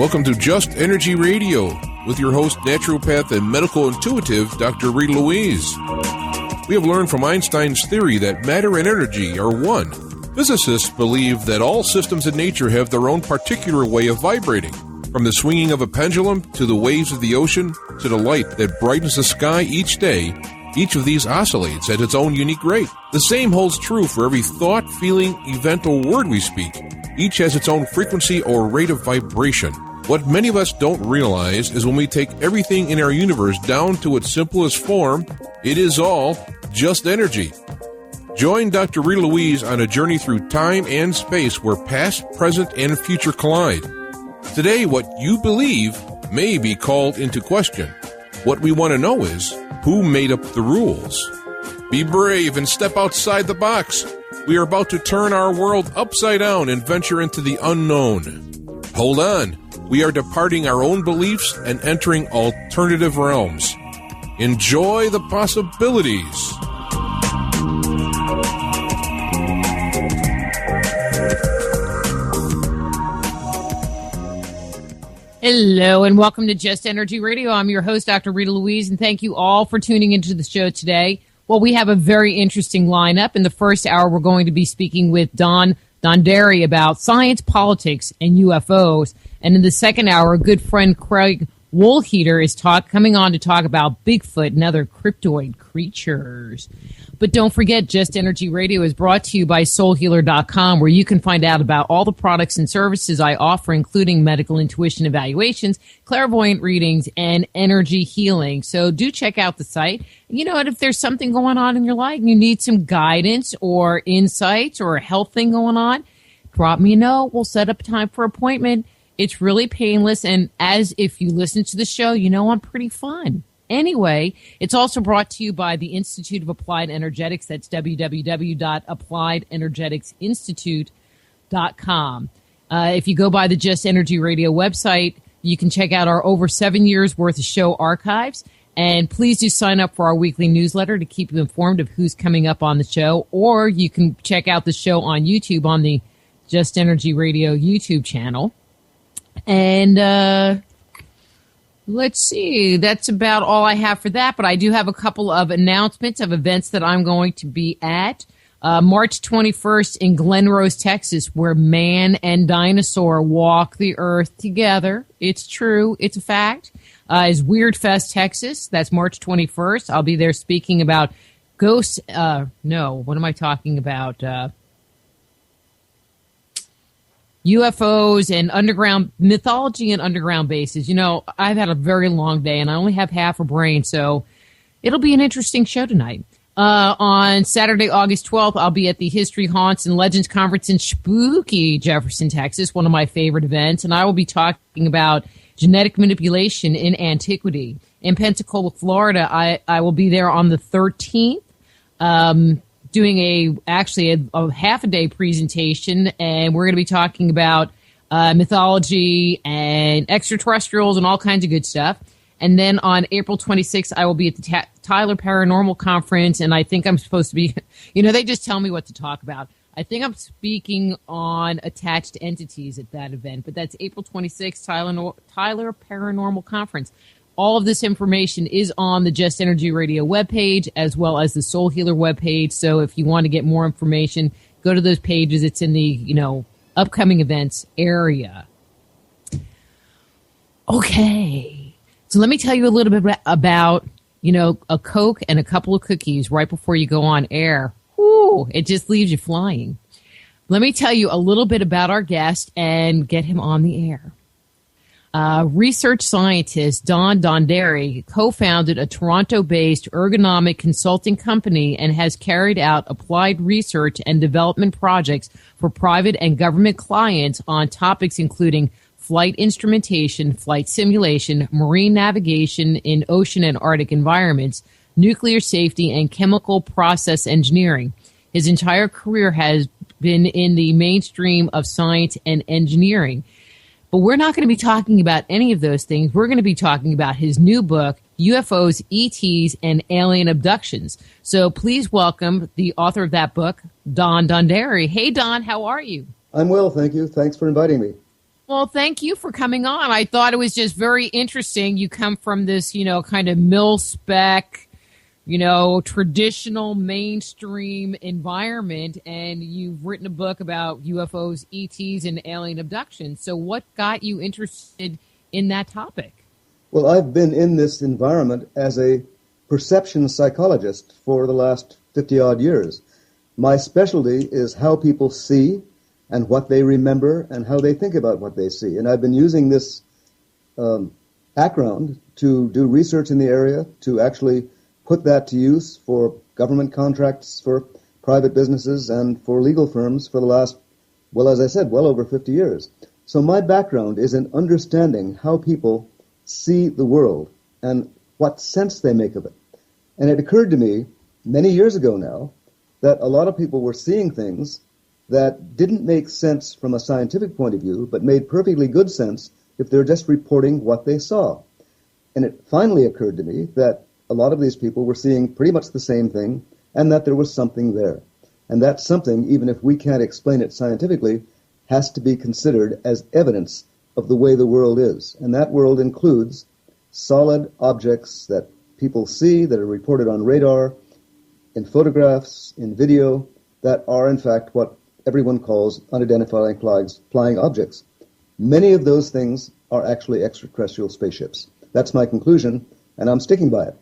Welcome to Just Energy Radio with your host, naturopath and medical intuitive, Dr. Rita Louise. We have learned from Einstein's theory that matter and energy are one. Physicists believe that all systems in nature have their own particular way of vibrating. From the swinging of a pendulum to the waves of the ocean to the light that brightens the sky each day, each of these oscillates at its own unique rate. The same holds true for every thought, feeling, event, or word we speak. Each has its own frequency or rate of vibration. What many of us don't realize is when we take everything in our universe down to its simplest form, it is all just energy. Join Dr. Rita Louise on a journey through time and space where past, present, and future collide. Today, what you believe may be called into question. What we want to know is, who made up the rules? Be brave and step outside the box. We are about to turn our world upside down and venture into the unknown. Hold on. We are departing our own beliefs and entering alternative realms. Enjoy the possibilities. Hello and welcome to Just Energy Radio. I'm your host, Dr. Rita Louise, and thank you all for tuning into the show today. Well, we have a very interesting lineup. In the first hour, we're going to be speaking with Don Donderi about science, politics, and UFOs. And in the second hour, a good friend, Craig Woolheater, is coming on to talk about Bigfoot and other cryptoid creatures. But don't forget, Just Energy Radio is brought to you by SoulHealer.com, where you can find out about all the products and services I offer, including medical intuition evaluations, clairvoyant readings, and energy healing. So do check out the site. You know what? If there's something going on in your life and you need some guidance or insights or a health thing going on, drop me a note. We'll set up a time for an appointment. It's really painless, and as if you listen to the show, you know I'm pretty fun. Anyway, it's also brought to you by the Institute of Applied Energetics. That's www.appliedenergeticsinstitute.com. If you go by the Just Energy Radio website, you can check out our over 7 years worth of show archives. And please do sign up for our weekly newsletter to keep you informed of who's coming up on the show. Or you can check out the show on YouTube on the Just Energy Radio YouTube channel. And let's see, that's about all I have for that. But I do have a couple of announcements of events that I'm going to be at. March 21st in Glen Rose, Texas, where man and dinosaur walk the earth together. It's true. It's a fact. Is Weird Fest, Texas. That's March 21st. I'll be there speaking about ghosts. No, what am I talking about? UFOs and underground mythology and underground bases. You know, I've had a very long day and I only have half a brain, so it'll be an interesting show tonight. On Saturday, August 12th, I'll be at the History, Haunts, and Legends Conference in spooky Jefferson, Texas, one of my favorite events, and I will be talking about genetic manipulation in antiquity. In Pensacola, Florida, I will be there on the 13th. Doing a half a day presentation, and we're going to be talking about mythology and extraterrestrials and all kinds of good stuff. And then on April 26th, I will be at the Tyler Paranormal Conference, and I think I'm supposed to be, they just tell me what to talk about. I think I'm speaking on attached entities at that event, but that's April 26th, Tyler Paranormal Conference. All of this information is on the Just Energy Radio webpage as well as the Soul Healer webpage. So if you want to get more information, go to those pages. It's in the, upcoming events area. Okay. So let me tell you a little bit about, a Coke and a couple of cookies right before you go on air. Whew, it just leaves you flying. Let me tell you a little bit about our guest and get him on the air. Research scientist Don Donderi co-founded a Toronto-based ergonomic consulting company and has carried out applied research and development projects for private and government clients on topics including flight instrumentation, flight simulation, marine navigation in ocean and Arctic environments, nuclear safety, and chemical process engineering. His entire career has been in the mainstream of science and engineering. But we're not going to be talking about any of those things. We're going to be talking about his new book, UFOs, ETs, and Alien Abductions. So please welcome the author of that book, Don Donderi. Hey, Don, how are you? I'm well, thank you. Thanks for inviting me. Well, thank you for coming on. I thought it was just very interesting. You come from this, kind of mil-spec, traditional mainstream environment, and you've written a book about UFOs, ETs, and alien abduction. So what got you interested in that topic? Well, I've been in this environment as a perception psychologist for the last 50-odd years. My specialty is how people see and what they remember and how they think about what they see. And I've been using this background to do research in the area, to actually put that to use for government contracts, for private businesses, and for legal firms for the last, well, as I said, well over 50 years. So my background is in understanding how people see the world and what sense they make of it. And it occurred to me many years ago now that a lot of people were seeing things that didn't make sense from a scientific point of view, but made perfectly good sense if they're just reporting what they saw. And it finally occurred to me that a lot of these people were seeing pretty much the same thing, and that there was something there. And that something, even if we can't explain it scientifically, has to be considered as evidence of the way the world is. And that world includes solid objects that people see, that are reported on radar, in photographs, in video, that are in fact what everyone calls unidentified flying objects. Many of those things are actually extraterrestrial spaceships. That's my conclusion, and I'm sticking by it.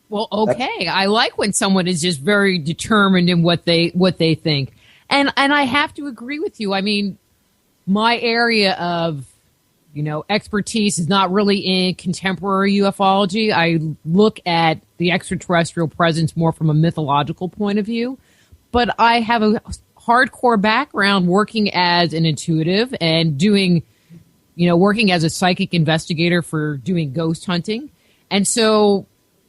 Well, okay. I like when someone is just very determined in what they think. And I have to agree with you. I mean, my area of, expertise is not really in contemporary ufology. I look at the extraterrestrial presence more from a mythological point of view. But I have a hardcore background working as an intuitive and doing, working as a psychic investigator for doing ghost hunting. And so,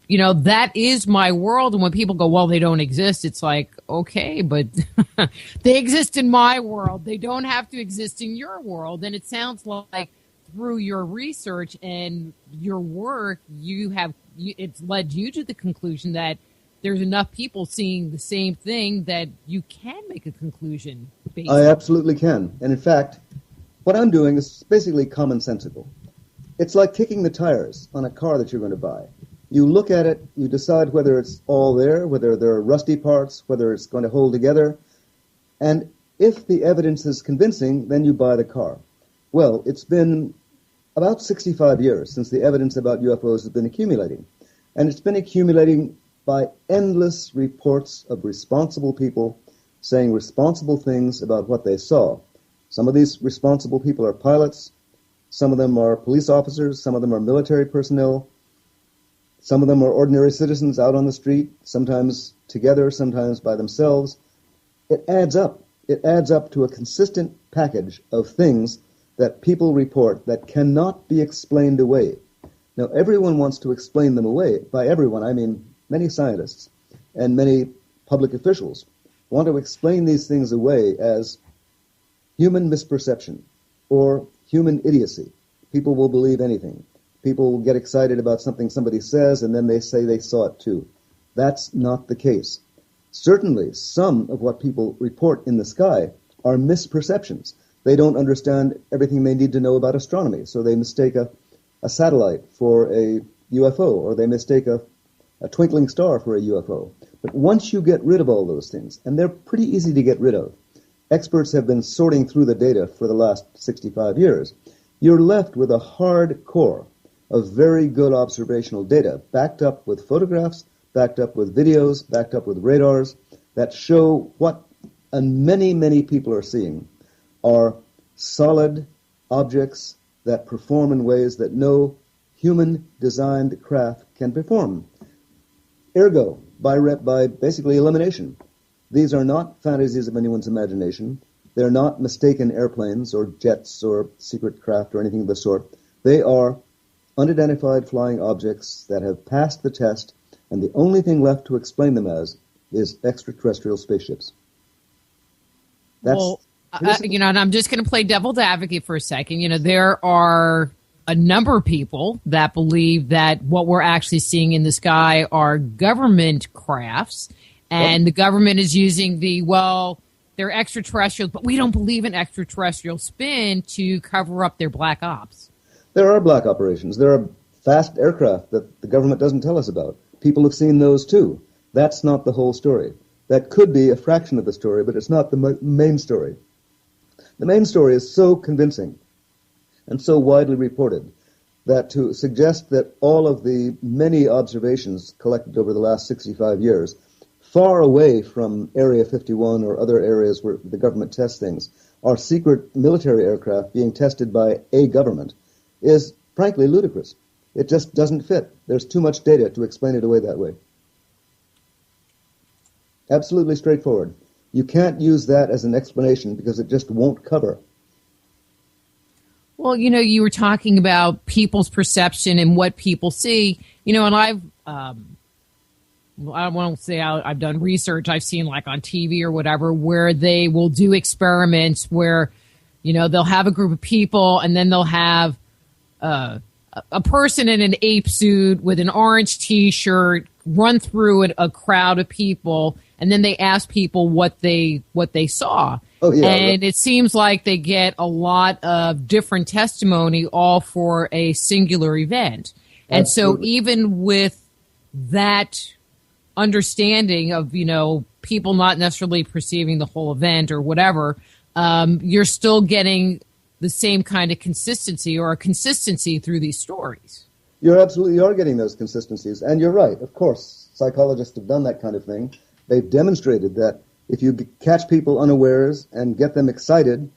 that is my world. And when people go, well, they don't exist, it's like, okay, but they exist in my world. They don't have to exist in your world. And it sounds like through your research and your work, it's led you to the conclusion that there's enough people seeing the same thing that you can make a conclusion. I absolutely can. And in fact, what I'm doing is basically commonsensical. It's like kicking the tires on a car that you're going to buy. You look at it, you decide whether it's all there, whether there are rusty parts, whether it's going to hold together. And if the evidence is convincing, then you buy the car. Well, it's been about 65 years since the evidence about UFOs has been accumulating. And it's been accumulating by endless reports of responsible people saying responsible things about what they saw. Some of these responsible people are pilots, some of them are police officers, some of them are military personnel, some of them are ordinary citizens out on the street, sometimes together, sometimes by themselves. It adds up. It adds up to a consistent package of things that people report that cannot be explained away. Now, everyone wants to explain them away. By everyone, I mean many scientists and many public officials want to explain these things away as human misperception or human idiocy. People will believe anything. People will get excited about something somebody says, and then they say they saw it too. That's not the case. Certainly, some of what people report in the sky are misperceptions. They don't understand everything they need to know about astronomy, so they mistake a satellite for a UFO, or they mistake a twinkling star for a UFO. But once you get rid of all those things, and they're pretty easy to get rid of, experts have been sorting through the data for the last 65 years, you're left with a hard core of very good observational data, backed up with photographs, backed up with videos, backed up with radars, that show what many, many people are seeing are solid objects that perform in ways that no human-designed craft can perform. Ergo, by basically elimination, these are not fantasies of anyone's imagination. They're not mistaken airplanes or jets or secret craft or anything of the sort. They are unidentified flying objects that have passed the test, and the only thing left to explain them as is extraterrestrial spaceships. Well, and I'm just going to play devil's advocate for a second. There are a number of people that believe that what we're actually seeing in the sky are government crafts, and the government is using they're extraterrestrials, but we don't believe in extraterrestrial spin to cover up their black ops. There are black operations. There are fast aircraft that the government doesn't tell us about. People have seen those too. That's not the whole story. That could be a fraction of the story, but it's not the main story. The main story is so convincing and so widely reported that to suggest that all of the many observations collected over the last 65 years, far away from Area 51 or other areas where the government tests things, are secret military aircraft being tested by a government, is frankly ludicrous. It just doesn't fit. There's too much data to explain it away that way. Absolutely straightforward. You can't use that as an explanation because it just won't cover. Well, you were talking about people's perception and what people see, and I won't say I've done research. I've seen like on TV or whatever where they will do experiments where, they'll have a group of people and then they'll have a person in an ape suit with an orange T-shirt run through a crowd of people, and then they ask people what they saw. Oh, yeah, and it seems like they get a lot of different testimony all for a singular event. And Absolutely. so even with that understanding of, people not necessarily perceiving the whole event or whatever, you're still getting the same kind of consistency or a consistency through these stories. You are getting those consistencies. And you're right. Of course, psychologists have done that kind of thing. They've demonstrated that if you catch people unawares and get them excited,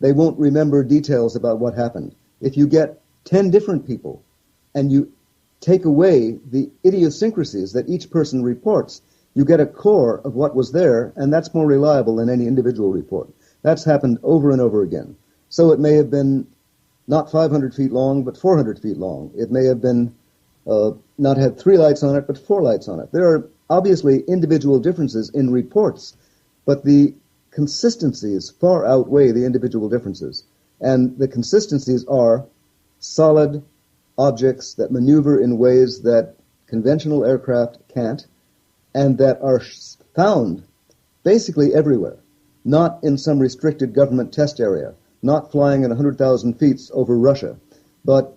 they won't remember details about what happened. If you get 10 different people and you take away the idiosyncrasies that each person reports, you get a core of what was there, and that's more reliable than any individual report. That's happened over and over again. So it may have been not 500 feet long, but 400 feet long. It may have been not had 3 lights on it, but 4 lights on it. There are obviously individual differences in reports, but the consistencies far outweigh the individual differences. And the consistencies are solid objects that maneuver in ways that conventional aircraft can't, and that are found basically everywhere, not in some restricted government test area, not flying at 100,000 feet over Russia, but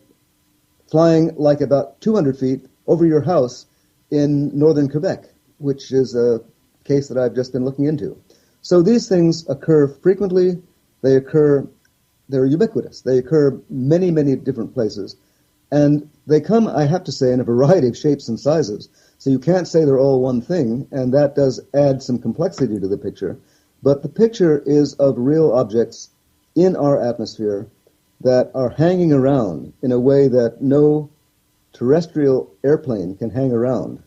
flying like about 200 feet over your house in northern Quebec, which is a case that I've just been looking into. So these things occur frequently. They're ubiquitous. They occur many, many different places. And they come, I have to say, in a variety of shapes and sizes. So you can't say they're all one thing, and that does add some complexity to the picture. But the picture is of real objects in our atmosphere that are hanging around in a way that no terrestrial airplane can hang around.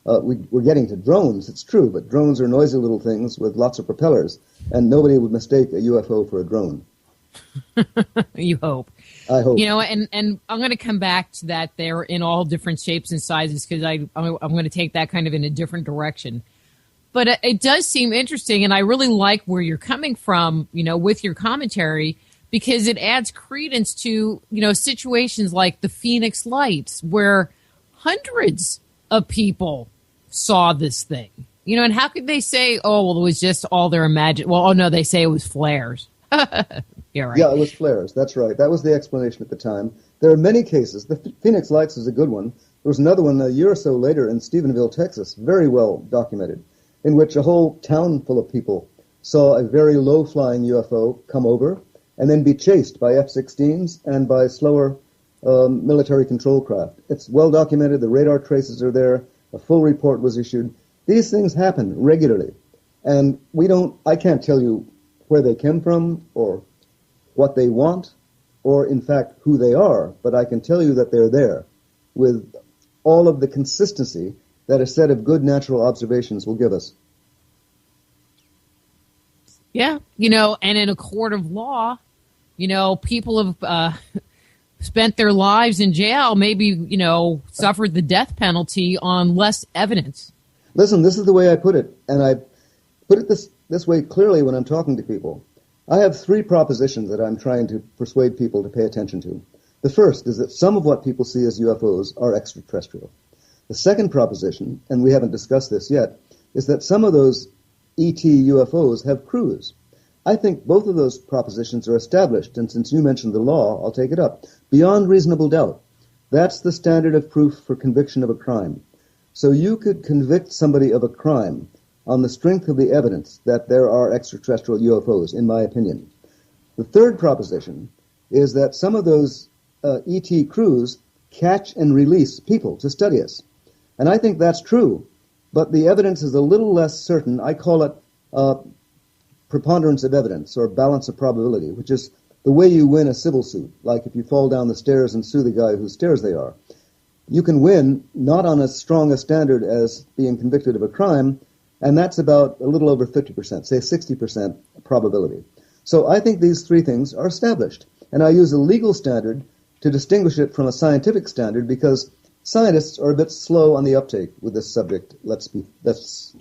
We're getting to drones, it's true, but drones are noisy little things with lots of propellers, and nobody would mistake a UFO for a drone. You hope. I hope. And I'm going to come back to that. They're in all different shapes and sizes because I'm going to take that kind of in a different direction. But it does seem interesting, and I really like where you're coming from, with your commentary, because it adds credence to, situations like the Phoenix Lights, where hundreds of people saw this thing. And how could they say, oh, well, it was just all their well, oh, no, they say it was flares. Yeah, right. Yeah, it was flares. That's right. That was the explanation at the time. There are many cases. The Phoenix Lights is a good one. There was another one a year or so later in Stephenville, Texas, very well documented, in which a whole town full of people saw a very low-flying UFO come over and then be chased by F-16s and by slower military control craft. It's well documented. The radar traces are there. A full report was issued. These things happen regularly. And I can't tell you where they came from or what they want or, in fact, who they are, but I can tell you that they're there with all of the consistency that a set of good natural observations will give us. Yeah, and in a court of law, people have spent their lives in jail, maybe, suffered the death penalty on less evidence. Listen, this is the way I put it, and I put it this way clearly when I'm talking to people. I have 3 propositions that I'm trying to persuade people to pay attention to. The first is that some of what people see as UFOs are extraterrestrial. The second proposition, and we haven't discussed this yet, is that some of those ET UFOs have crews. I think both of those propositions are established, and since you mentioned the law, I'll take it up. Beyond reasonable doubt. That's the standard of proof for conviction of a crime. So you could convict somebody of a crime on the strength of the evidence that there are extraterrestrial UFOs, in my opinion. The third proposition is that some of those ET crews catch and release people to study us. And I think that's true, but the evidence is a little less certain. I call it preponderance of evidence or balance of probability, which is the way you win a civil suit. Like if you fall down the stairs and sue the guy whose stairs they are. You can win not on as strong a standard as being convicted of a crime, and that's about a little over 50%, say 60% probability. So I think these three things are established. And I use a legal standard to distinguish it from a scientific standard because scientists are a bit slow on the uptake with this subject. Let's face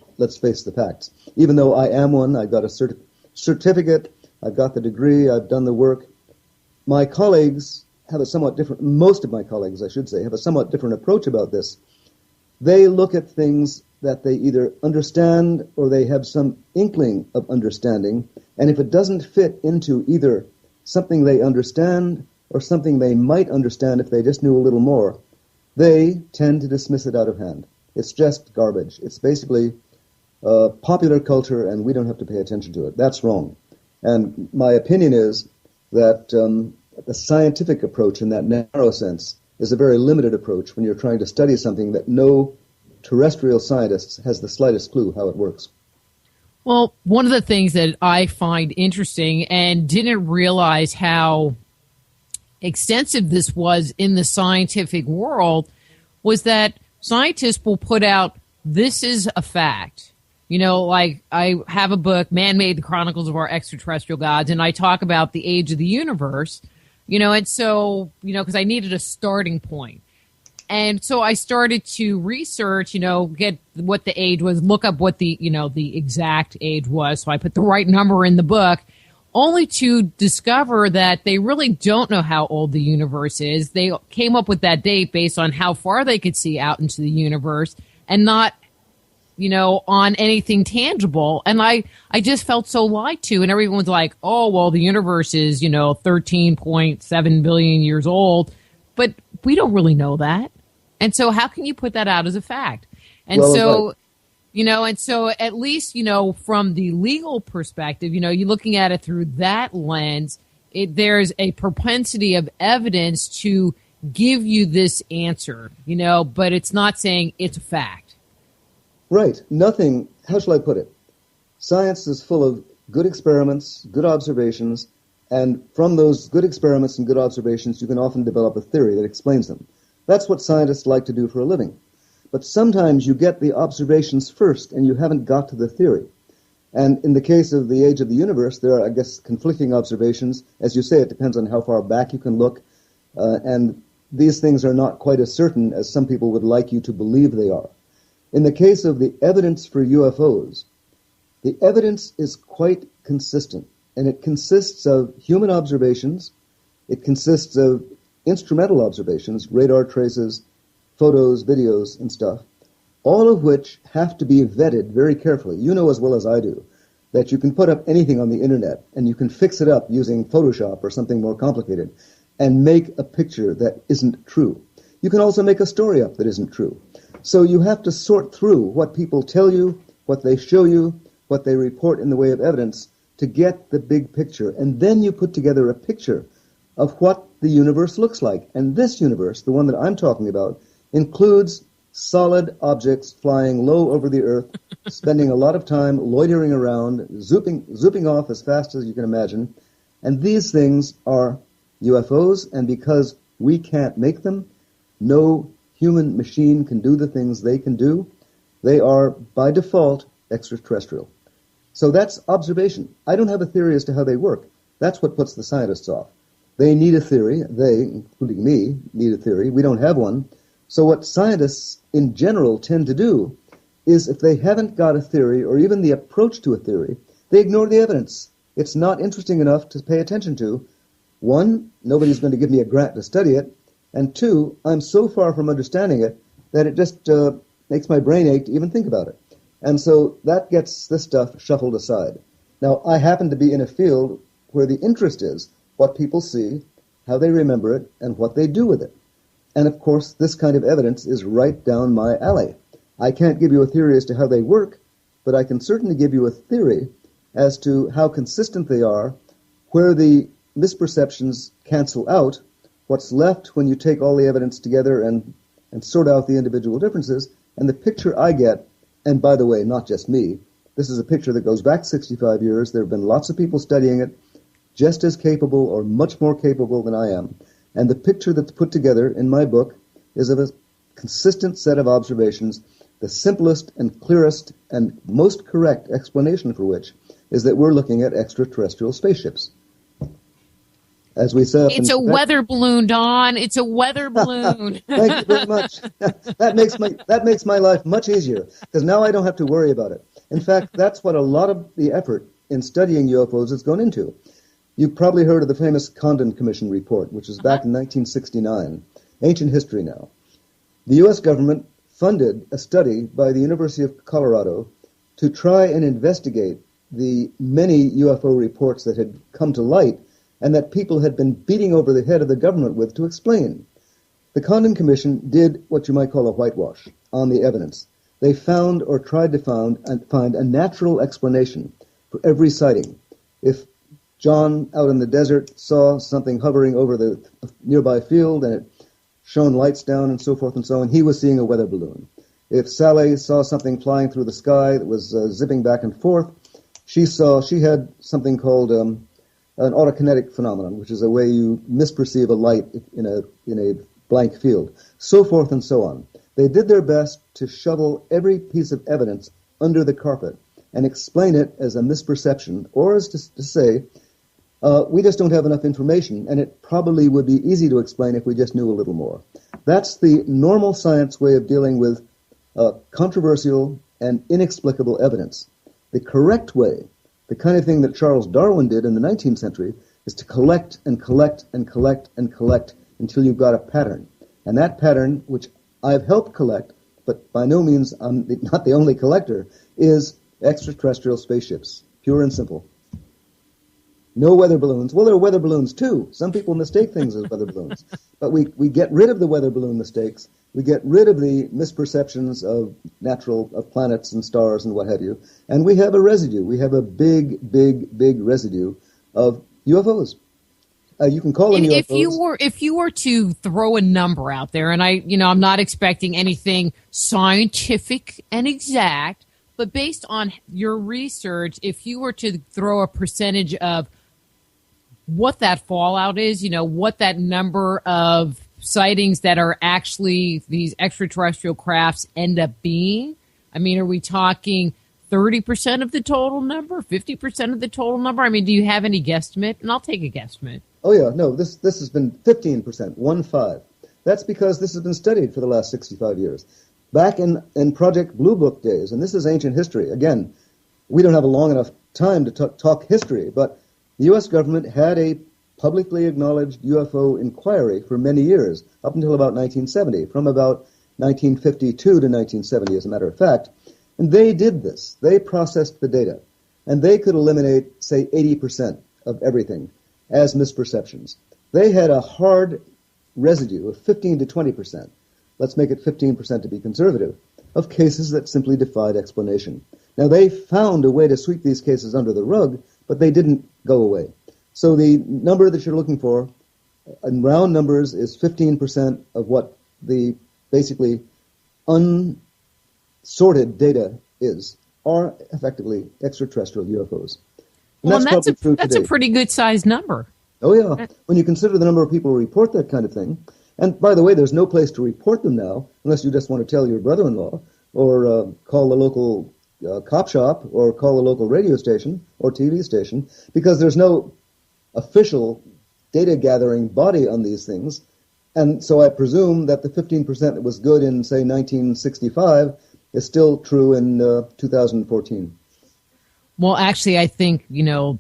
the facts. Even though I am one, I've got a certificate, I've got the degree, I've done the work. My colleagues have a somewhat different, most of my colleagues, I should say, have a somewhat different approach about this. They look at things that they either understand or they have some inkling of understanding, and if it doesn't fit into either something they understand or something they might understand if they just knew a little more, they tend to dismiss it out of hand. It's just garbage. It's basically popular culture, and we don't have to pay attention to it. That's wrong. And my opinion is that the scientific approach in that narrow sense is a very limited approach when you're trying to study something that no terrestrial scientist has the slightest clue how it works. Well, one of the things that I find interesting and didn't realize how extensive this was in the scientific world was that scientists will put out, this is a fact. You know, like I have a book, Man-Made, The Chronicles of Our Extraterrestrial Gods, and I talk about the age of the universe, you know, and so, you know, because I needed a starting point. And so I started to research, you know, get what the age was, look up what the, you know, the exact age was. So I put the right number in the book, only to discover that they really don't know how old the universe is. They came up with that date based on how far they could see out into the universe and not, you know, on anything tangible. And I just felt so lied to. And everyone's like, oh, well, the universe is, you know, 13.7 billion years old. But we don't really know that. And so how can you put that out as a fact? And well, so, right. You know, and so at least, you know, from the legal perspective, you know, you're looking at it through that lens, there's a propensity of evidence to give you this answer, you know, but it's not saying it's a fact. Right. Nothing, how shall I put it? Science is full of good experiments, good observations, and from those good experiments and good observations, you can often develop a theory that explains them. That's what scientists like to do for a living. But sometimes you get the observations first and you haven't got to the theory. And in the case of the age of the universe, there are, I guess, conflicting observations. As you say, it depends on how far back you can look. And these things are not quite as certain as some people would like you to believe they are. In the case of the evidence for UFOs, the evidence is quite consistent. And it consists of human observations. It consists of instrumental observations, radar traces, photos, videos, and stuff, all of which have to be vetted very carefully. You know as well as I do that you can put up anything on the internet and you can fix it up using Photoshop or something more complicated and make a picture that isn't true. You can also make a story up that isn't true. So you have to sort through what people tell you, what they show you, what they report in the way of evidence to get the big picture. And then you put together a picture of what the universe looks like. And this universe, the one that I'm talking about, includes solid objects flying low over the Earth, spending a lot of time loitering around, zooping off as fast as you can imagine. And these things are UFOs, and because we can't make them, no human machine can do the things they can do. They are, by default, extraterrestrial. So that's observation. I don't have a theory as to how they work. That's what puts the scientists off. They need a theory. They, including me, need a theory. We don't have one. So what scientists in general tend to do is if they haven't got a theory or even the approach to a theory, they ignore the evidence. It's not interesting enough to pay attention to. One, nobody's going to give me a grant to study it. And two, I'm so far from understanding it that it just makes my brain ache to even think about it. And so that gets this stuff shuffled aside. Now, I happen to be in a field where the interest is what people see, how they remember it, and what they do with it. And of course, this kind of evidence is right down my alley. I can't give you a theory as to how they work, but I can certainly give you a theory as to how consistent they are, where the misperceptions cancel out, what's left when you take all the evidence together and sort out the individual differences, and the picture I get, and by the way, not just me, this is a picture that goes back 65 years. There have been lots of people studying it, just as capable or much more capable than I am. And the picture that's put together in my book is of a consistent set of observations, the simplest and clearest and most correct explanation for which is that we're looking at extraterrestrial spaceships. As we say, it's a weather balloon, Don. It's a weather balloon. Thank you very much. That makes my life much easier, because now I don't have to worry about it. In fact, that's what a lot of the effort in studying UFOs has gone into. You've probably heard of the famous Condon Commission report, which was back in 1969, ancient history now. The U.S. government funded a study by the University of Colorado to try and investigate the many UFO reports that had come to light and that people had been beating over the head of the government with to explain. The Condon Commission did what you might call a whitewash on the evidence. They found or tried to find a natural explanation for every sighting. If John out in the desert saw something hovering over the nearby field and it shone lights down and so forth and so on, he was seeing a weather balloon. If Sally saw something flying through the sky that was zipping back and forth, she had something called an autokinetic phenomenon, which is a way you misperceive a light in a blank field, so forth and so on. They did their best to shovel every piece of evidence under the carpet and explain it as a misperception, or as to say, we just don't have enough information, and it probably would be easy to explain if we just knew a little more. That's the normal science way of dealing with controversial and inexplicable evidence. The correct way, the kind of thing that Charles Darwin did in the 19th century, is to collect and collect and collect and collect until you've got a pattern. And that pattern, which I've helped collect, but by no means I'm not the only collector, is extraterrestrial spaceships, pure and simple. No weather balloons. Well, there are weather balloons too. Some people mistake things as weather balloons. But we get rid of the weather balloon mistakes. We get rid of the misperceptions of planets and stars and what have you. And we have a residue. We have a big, big, big residue of UFOs. You can call them UFOs. If you were to throw a number out there, and I'm not expecting anything scientific and exact, but based on your research, if you were to throw a percentage of what that fallout is, what that number of sightings that are actually these extraterrestrial crafts end up being, are we talking 30% of the total number, 50% of the total number? Do you have any guesstimate? And I'll take a guesstimate. Oh, yeah. No, this has been 15%, 1-5. That's because this has been studied for the last 65 years. Back in Project Blue Book days, and this is ancient history. Again, we don't have a long enough time to talk history, but the U.S. government had a publicly acknowledged UFO inquiry for many years, up until about 1970, from about 1952 to 1970, as a matter of fact. And they did this. They processed the data, and they could eliminate, say, 80% of everything as misperceptions. They had a hard residue of 15 to 20%. Let's make it 15% to be conservative, of cases that simply defied explanation. Now, they found a way to sweep these cases under the rug, but they didn't go away. So the number that you're looking for, in round numbers, is 15% of what the basically unsorted data are effectively extraterrestrial UFOs. And that's a pretty good-sized number. Oh, yeah. When you consider the number of people who report that kind of thing. And by the way, there's no place to report them now, unless you just want to tell your brother-in-law, or call the local cop shop, or call the local radio station or TV station, because there's no official data-gathering body on these things. And so I presume that the 15% that was good in, say, 1965 is still true in 2014. Well, actually, I think, the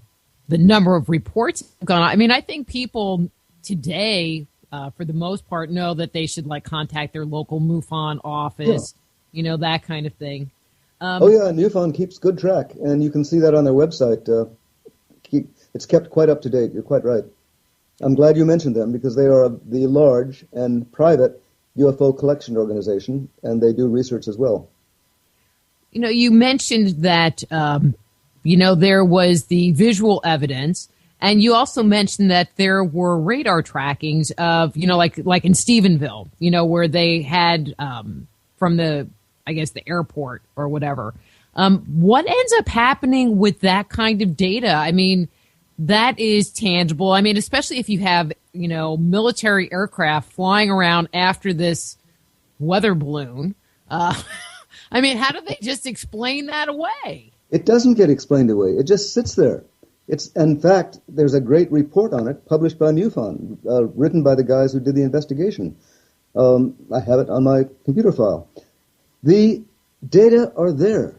number of reports have gone on. I think people today, for the most part, know that they should contact their local MUFON office, that kind of thing. Oh yeah, MUFON keeps good track, and you can see that on their website. It's kept quite up to date. You're quite right. I'm glad you mentioned them because they are the large and private UFO collection organization, and they do research as well. You know, you mentioned that, there was the visual evidence, and you also mentioned that there were radar trackings of, like in Stephenville, where they had from the airport or whatever. What ends up happening with that kind of data? I mean, that is tangible. I mean, especially if you have, military aircraft flying around after this weather balloon. I mean, how do they just explain that away? It doesn't get explained away. It just sits there. In fact, there's a great report on it published by MUFON, written by the guys who did the investigation. I have it on my computer file. The data are there.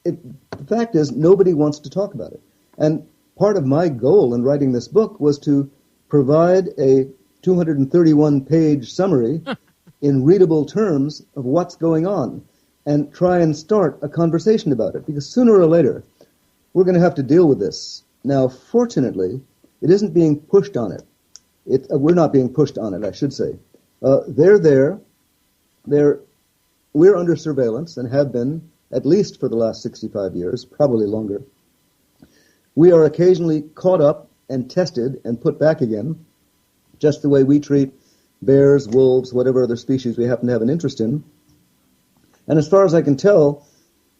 The fact is, nobody wants to talk about it. And part of my goal in writing this book was to provide a 231-page summary in readable terms of what's going on and try and start a conversation about it, because sooner or later we're going to have to deal with this. Now, fortunately, it isn't being pushed on it. We're not being pushed on it, I should say. They're there. We're under surveillance and have been at least for the last 65 years, probably longer. We are occasionally caught up and tested and put back again, just the way we treat bears, wolves, whatever other species we happen to have an interest in. And as far as I can tell,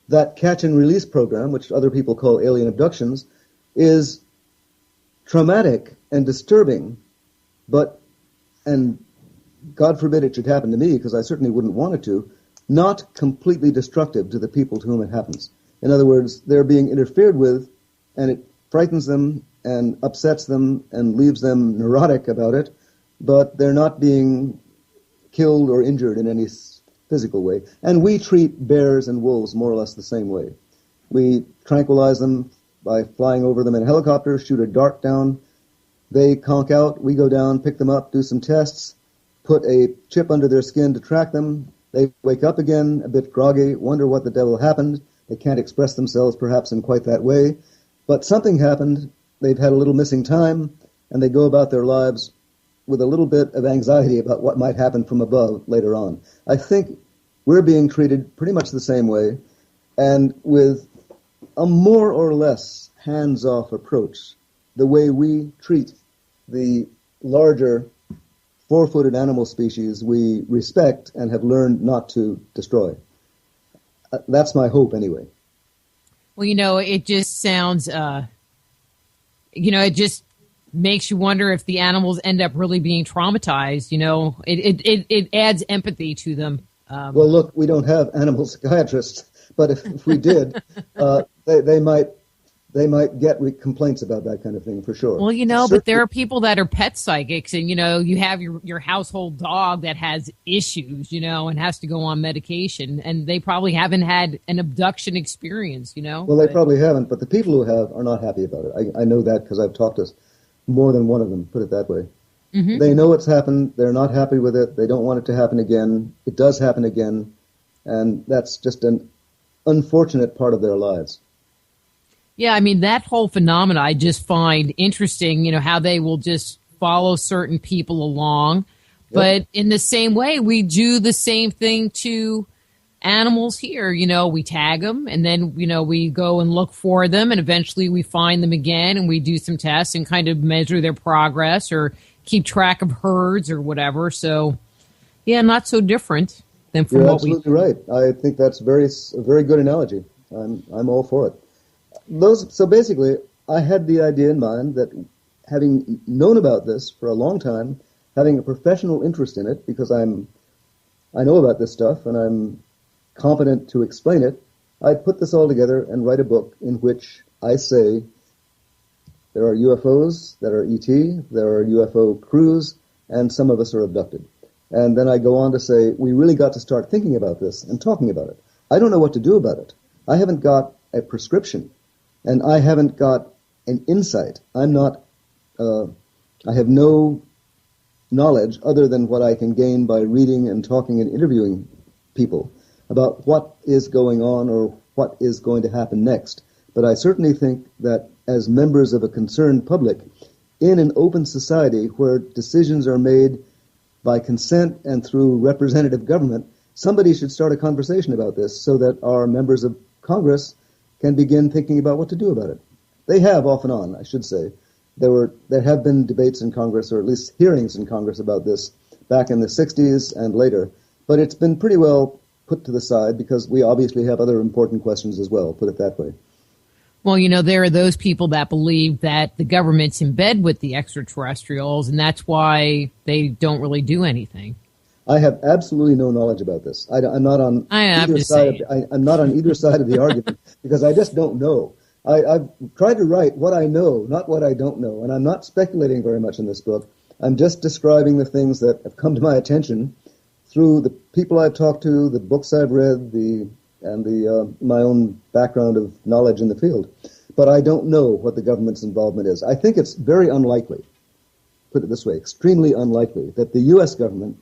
that catch and release program, which other people call alien abductions, is traumatic and disturbing, and God forbid it should happen to me, because I certainly wouldn't want it to, not completely destructive to the people to whom it happens. In other words, they're being interfered with, and it frightens them and upsets them and leaves them neurotic about it, but they're not being killed or injured in any physical way. And we treat bears and wolves more or less the same way. We tranquilize them by flying over them in a helicopter, shoot a dart down. They conk out, we go down, pick them up, do some tests, put a chip under their skin to track them. They wake up again, a bit groggy, wonder what the devil happened. They can't express themselves perhaps in quite that way. But something happened, they've had a little missing time, and they go about their lives with a little bit of anxiety about what might happen from above later on. I think we're being treated pretty much the same way, and with a more or less hands-off approach, the way we treat the larger four-footed animal species we respect and have learned not to destroy. That's my hope anyway. Well, it just sounds, it just makes you wonder if the animals end up really being traumatized. It adds empathy to them. Well, look, we don't have animal psychiatrists, but if we did, they might get complaints about that kind of thing for sure. Well, but there are people that are pet psychics, and you have your household dog that has issues, and has to go on medication, and they probably haven't had an abduction experience, Well, they probably haven't, but the people who have are not happy about it. I know that because I've talked to more than one of them, put it that way. Mm-hmm. They know it's happened. They're not happy with it. They don't want it to happen again. It does happen again, and that's just an unfortunate part of their lives. Yeah, I mean, that whole phenomena I just find interesting, how they will just follow certain people along. Yep. But in the same way, we do the same thing to animals here. We tag them, and then, we go and look for them, and eventually we find them again, and we do some tests and kind of measure their progress or keep track of herds or whatever. So, yeah, not so different than from You're what we... absolutely right. I think that's a very good analogy. I'm all for it. So basically, I had the idea in mind that having known about this for a long time, having a professional interest in it, because I know about this stuff and I'm competent to explain it, I'd put this all together and write a book in which I say there are UFOs that are ET, there are UFO crews, and some of us are abducted. And then I go on to say, we really got to start thinking about this and talking about it. I don't know what to do about it. I haven't got a prescription. And I haven't got an insight. I have no knowledge other than what I can gain by reading and talking and interviewing people. about what is going on or what is going to happen next. But I certainly think that as members of a concerned public, in an open society where decisions are made by consent and through representative government, somebody should start a conversation about this so that our members of Congress can begin thinking about what to do about it. They have off and on, I should say. There have been debates in Congress, or at least hearings in Congress about this back in the 60s and later, but it's been pretty well put to the side because we obviously have other important questions as well, put it that way. Well, there are those people that believe that the government's in bed with the extraterrestrials, and that's why they don't really do anything. I have absolutely no knowledge about this. I'm not on either side. I'm not on either side of the argument because I just don't know. I've tried to write what I know, not what I don't know, and I'm not speculating very much in this book. I'm just describing the things that have come to my attention through the people I've talked to, the books I've read, my own background of knowledge in the field. But I don't know what the government's involvement is. I think it's very unlikely, put it this way, extremely unlikely, that the U.S. government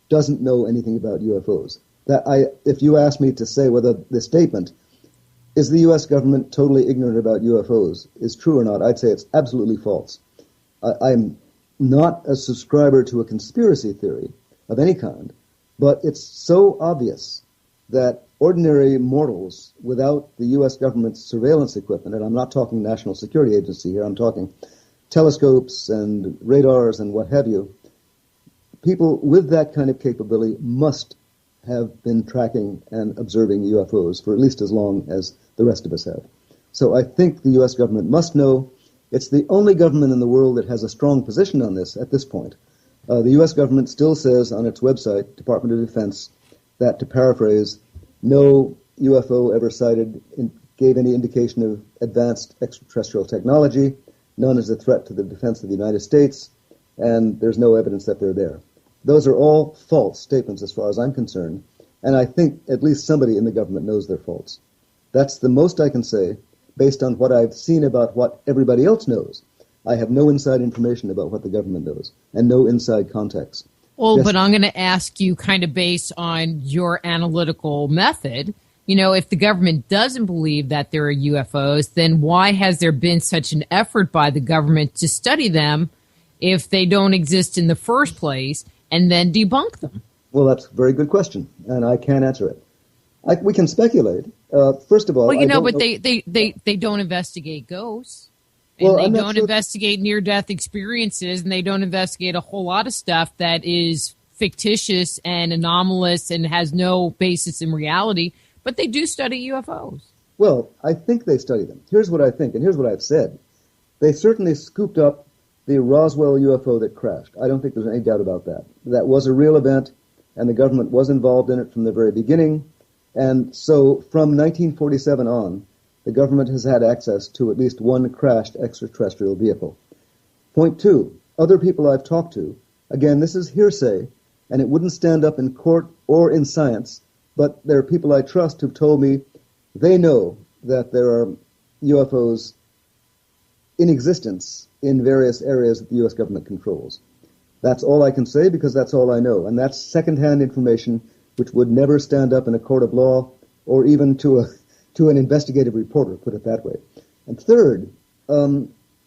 doesn't know anything about UFOs. If you ask me to say whether the statement, is the U.S. government totally ignorant about UFOs, is true or not, I'd say it's absolutely false. I'm not a subscriber to a conspiracy theory of any kind, but it's so obvious that ordinary mortals without the U.S. government's surveillance equipment, and I'm not talking National Security Agency here, I'm talking telescopes and radars and what have you, people with that kind of capability must have been tracking and observing UFOs for at least as long as the rest of us have. So I think the U.S. government must know. It's the only government in the world that has a strong position on this at this point. The U.S. government still says on its website, Department of Defense, that, to paraphrase, no UFO ever sighted gave any indication of advanced extraterrestrial technology, none is a threat to the defense of the United States, and there's no evidence that they're there. Those are all false statements as far as I'm concerned, and I think at least somebody in the government knows they're false. That's the most I can say based on what I've seen about what everybody else knows. I have no inside information about what the government knows, and no inside contacts. Well, but I'm going to ask you kind of based on your analytical method, if the government doesn't believe that there are UFOs, then why has there been such an effort by the government to study them if they don't exist in the first place and then debunk them? Well, that's a very good question, and I can't answer it. We can speculate. First of all, they don't investigate ghosts. And they don't investigate near-death experiences, and they don't investigate a whole lot of stuff that is fictitious and anomalous and has no basis in reality, but they do study UFOs. Well, I think they study them. Here's what I think, and here's what I've said. They certainly scooped up the Roswell UFO that crashed. I don't think there's any doubt about that. That was a real event, and the government was involved in it from the very beginning. And so from 1947 on, the government has had access to at least one crashed extraterrestrial vehicle. Point two, other people I've talked to, again, this is hearsay, and it wouldn't stand up in court or in science, but there are people I trust who've told me they know that there are UFOs in existence in various areas that the U.S. government controls. That's all I can say because that's all I know, and that's secondhand information which would never stand up in a court of law or even to an investigative reporter, put it that way. And third,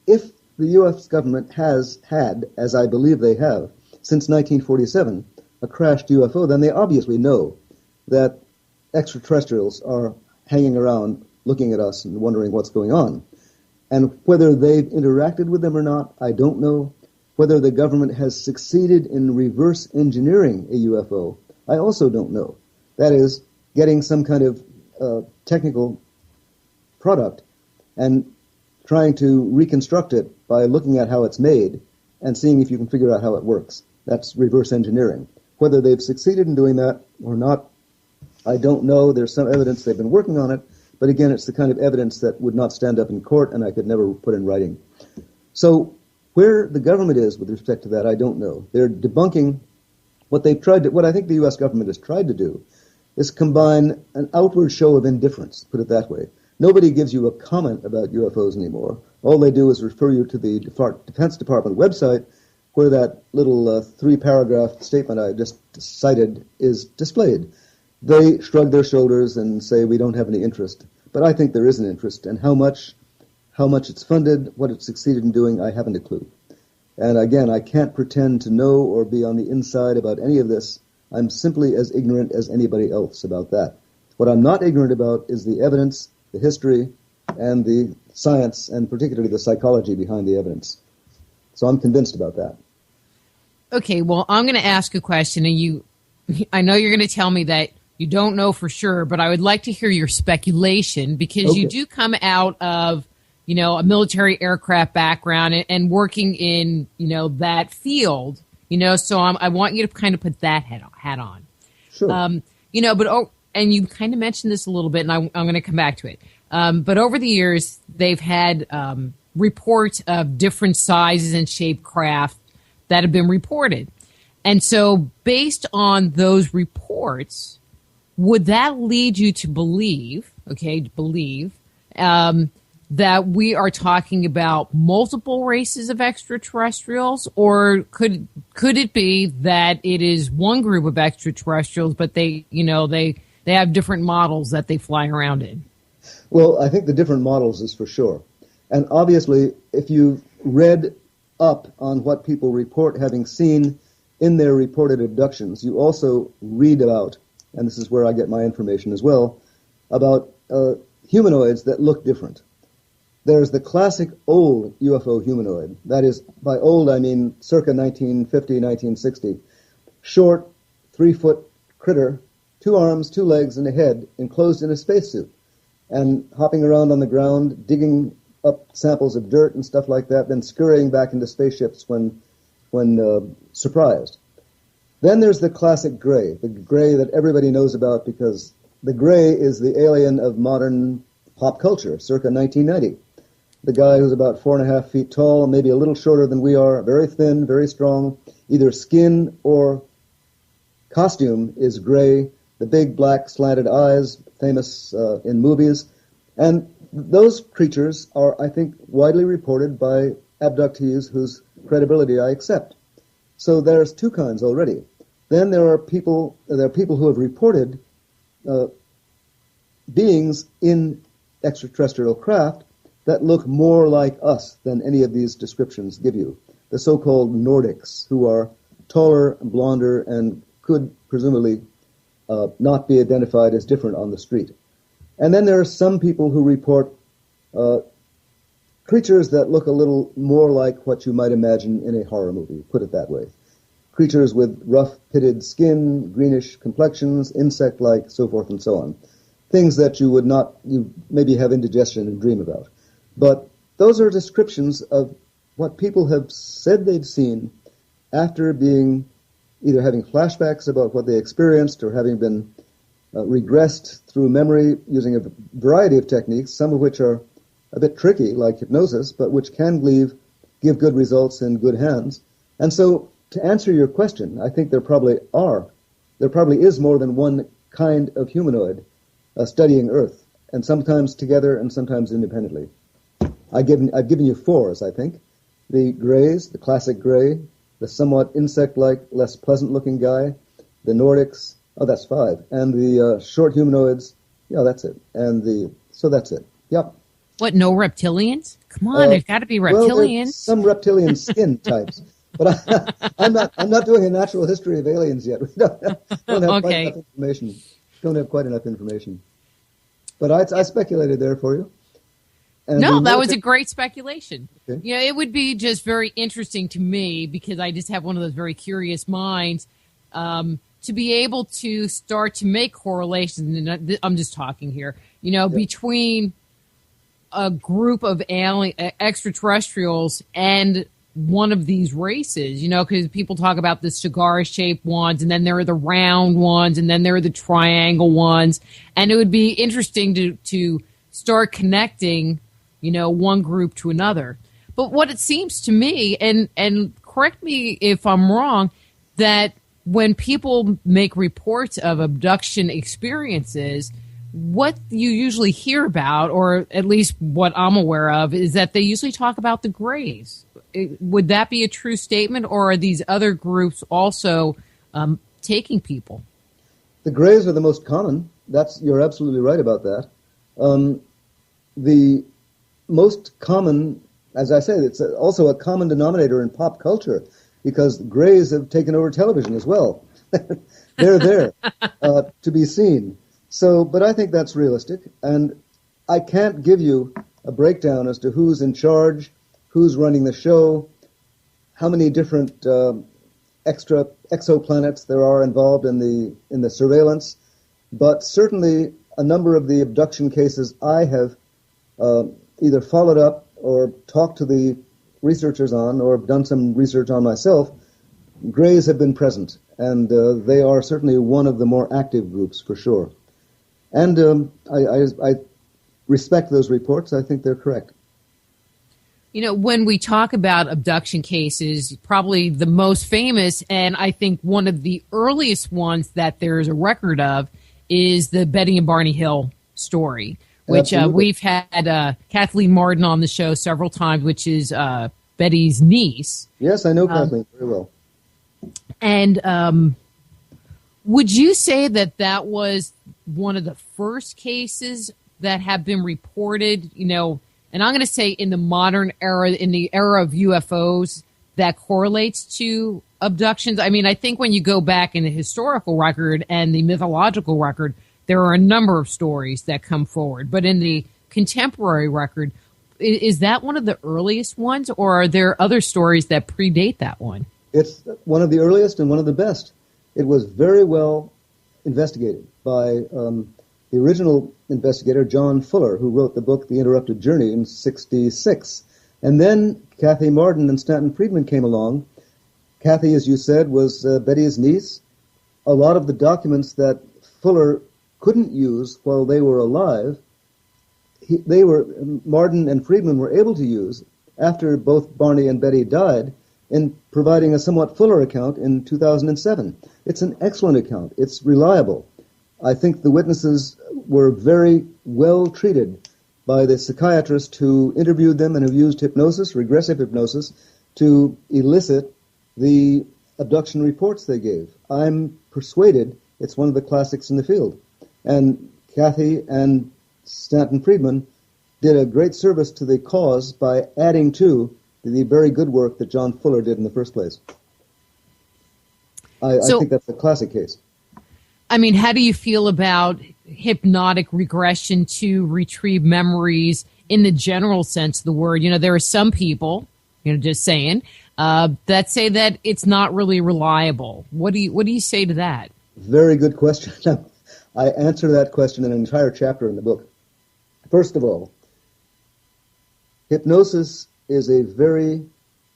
if the U.S. government has had, as I believe they have, since 1947, a crashed UFO, then they obviously know that extraterrestrials are hanging around looking at us and wondering what's going on. And whether they've interacted with them or not, I don't know. Whether the government has succeeded in reverse engineering a UFO, I also don't know. That is, getting some kind of technical product and trying to reconstruct it by looking at how it's made and seeing if you can figure out how it works. That's reverse engineering. Whether they've succeeded in doing that or not, I don't know. There's some evidence they've been working on it, but again, it's the kind of evidence that would not stand up in court and I could never put in writing. So where the government is with respect to that, I don't know. They're debunking what I think the U.S. government has tried to do is combine an outward show of indifference, put it that way. Nobody gives you a comment about UFOs anymore. All they do is refer you to the Defense Department website where that little 3-paragraph statement I just cited is displayed. They shrug their shoulders and say we don't have any interest. But I think there is an interest, and how much it's funded, what it's succeeded in doing, I haven't a clue. And again, I can't pretend to know or be on the inside about any of this. I'm simply as ignorant as anybody else about that. What I'm not ignorant about is the evidence, the history, and the science, and particularly the psychology behind the evidence. So I'm convinced about that. Okay, well, I'm going to ask a question, and I know you're going to tell me that you don't know for sure, but I would like to hear your speculation, because you do come out of, a military aircraft background and working in, that field, so I want you to kind of put that hat on. Sure. And you kind of mentioned this a little bit, and I'm going to come back to it. But over the years, they've had reports of different sizes and shaped craft that have been reported. And so based on those reports, would that lead you to believe, that we are talking about multiple races of extraterrestrials, or could it be that it is one group of extraterrestrials, but they have different models that they fly around in? Well, I think the different models is for sure. And obviously, if you've read up on what people report having seen in their reported abductions, you also read about, and this is where I get my information as well, about humanoids that look different. There's the classic old UFO humanoid. That is, by old I mean circa 1950, 1960. Short, 3-foot critter, 2 arms, 2 legs, and a head, enclosed in a spacesuit, and hopping around on the ground, digging up samples of dirt and stuff like that, then scurrying back into spaceships when surprised. Then there's the classic gray, the gray that everybody knows about, because the gray is the alien of modern pop culture, circa 1990. The guy who's about 4.5 feet tall, maybe a little shorter than we are, very thin, very strong, either skin or costume is gray, the big black slanted eyes, famous in movies. And those creatures are, I think, widely reported by abductees whose credibility I accept. So there's 2 kinds already. Then there are people who have reported beings in extraterrestrial craft that look more like us than any of these descriptions give you. The so-called Nordics, who are taller, blonder, and could presumably not be identified as different on the street. And then there are some people who report creatures that look a little more like what you might imagine in a horror movie, put it that way. Creatures with rough, pitted skin, greenish complexions, insect-like, so forth and so on. Things that you maybe have indigestion and dream about. But those are descriptions of what people have said they've seen after being either having flashbacks about what they experienced or having been regressed through memory using a variety of techniques, some of which are a bit tricky, like hypnosis, but which can give good results in good hands. And so, to answer your question, I think there probably is more than one kind of humanoid studying Earth, and sometimes together and sometimes independently. I've given you 4, I think. The grays, the classic gray, the somewhat insect-like, less pleasant-looking guy, the Nordics, that's 5, and the short humanoids, that's it. So that's it. Yep. What, no reptilians? Come on, there's got to be reptilians. Well, some reptilian skin types. But I'm not doing a natural history of aliens yet. We don't have quite enough information. Don't have quite enough information. But I speculated there for you. And no, that was a great speculation. Okay. It would be just very interesting to me, because I just have one of those very curious minds, to be able to start to make correlations. And I'm just talking here, between a group of extraterrestrials and one of these races, because people talk about the cigar-shaped ones, and then there are the round ones, and then there are the triangle ones. And it would be interesting to start connecting, one group to another. But what it seems to me, and correct me if I'm wrong, that when people make reports of abduction experiences, what you usually hear about, or at least what I'm aware of, is that they usually talk about the grays. Would that be a true statement, or are these other groups also taking people? The grays are the most common. You're absolutely right about that. The most common, as I said, it's also a common denominator in pop culture because grays have taken over television as well. They're there to be seen. So, but I think that's realistic, and I can't give you a breakdown as to who's in charge, who's running the show, how many different extra exoplanets there are involved in the surveillance, but certainly a number of the abduction cases I have either followed up or talked to the researchers on or done some research on myself, grays have been present, and they are certainly one of the more active groups for sure. And I respect those reports. I think they're correct. You know, when we talk about abduction cases, probably the most famous, and I think one of the earliest ones that there's a record of, is the Betty and Barney Hill story, which we've had Kathleen Martin on the show several times, which is Betty's niece. Yes, I know Kathleen very well. And would you say that was one of the first cases that have been reported, you know, and I'm going to say in the modern era, in the era of UFOs, that correlates to abductions? I mean, I think when you go back in the historical record and the mythological record, there are a number of stories that come forward. But in the contemporary record, is that one of the earliest ones, or are there other stories that predate that one? It's one of the earliest and one of the best. It was very well investigated by the original investigator, John Fuller, who wrote the book The Interrupted Journey in 1966. And then Kathy Martin and Stanton Friedman came along. Kathy, as you said, was Betty's niece. A lot of the documents that Fuller couldn't use while they were alive, Martin and Friedman were able to use after both Barney and Betty died in providing a somewhat fuller account in 2007. It's an excellent account. It's reliable. I think the witnesses were very well treated by the psychiatrist who interviewed them and who used hypnosis, regressive hypnosis, to elicit the abduction reports they gave. I'm persuaded it's one of the classics in the field. And Kathy and Stanton Friedman did a great service to the cause by adding to the very good work that John Fuller did in the first place. I think that's a classic case. I mean, how do you feel about hypnotic regression to retrieve memories in the general sense of the word? You know, there are some people, you know, just saying, that say that it's not really reliable. What do you say to that? Very good question. I answer that question in an entire chapter in the book. First of all, hypnosis is a very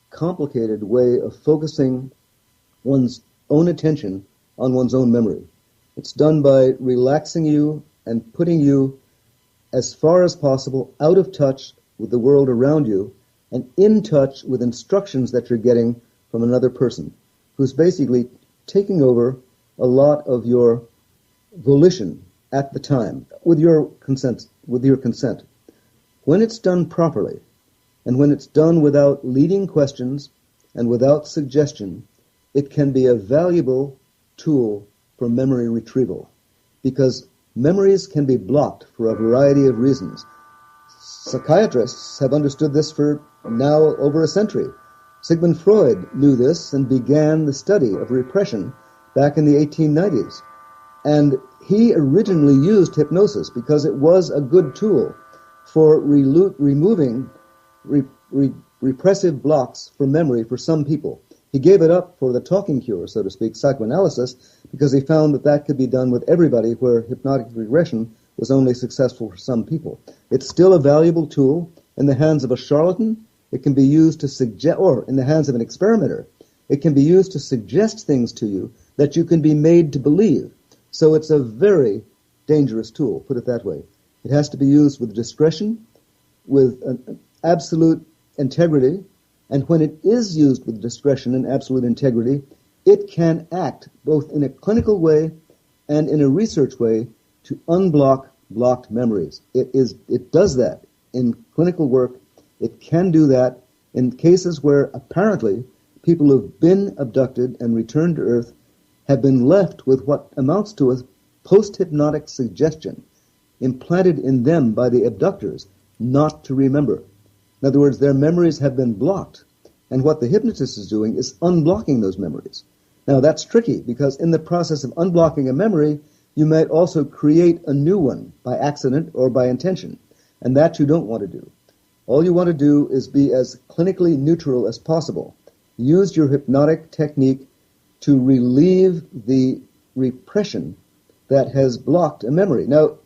complicated way of focusing one's own attention on one's own memory. It's done by relaxing you and putting you as far as possible out of touch with the world around you and in touch with instructions that you're getting from another person who's basically taking over a lot of your volition at the time with your consent. When it's done properly and when it's done without leading questions and without suggestion, it can be a valuable tool for memory retrieval, because memories can be blocked for a variety of reasons. Psychiatrists have understood this for now over a century. Sigmund Freud knew this and began the study of repression back in the 1890s. And he originally used hypnosis because it was a good tool for removing repressive blocks from memory for some people. He gave it up for the talking cure, so to speak, psychoanalysis, because he found that could be done with everybody, where hypnotic regression was only successful for some people. It's still a valuable tool. In the hands of a charlatan, it can be used to suggest, or in the hands of an experimenter, it can be used to suggest things to you that you can be made to believe. So it's a very dangerous tool, put it that way. It has to be used with discretion, with an absolute integrity, and when it is used with discretion and absolute integrity, it can act both in a clinical way and in a research way to unblock blocked memories. It does that in clinical work. It can do that in cases where apparently people who've been abducted and returned to Earth have been left with what amounts to post-hypnotic suggestion implanted in them by the abductors not to remember. In other words, their memories have been blocked, and what the hypnotist is doing is unblocking those memories. Now, that's tricky, because in the process of unblocking a memory, you might also create a new one by accident or by intention, and that you don't want to do. All you want to do is be as clinically neutral as possible. Use your hypnotic technique to relieve the repression that has blocked a memory. Now,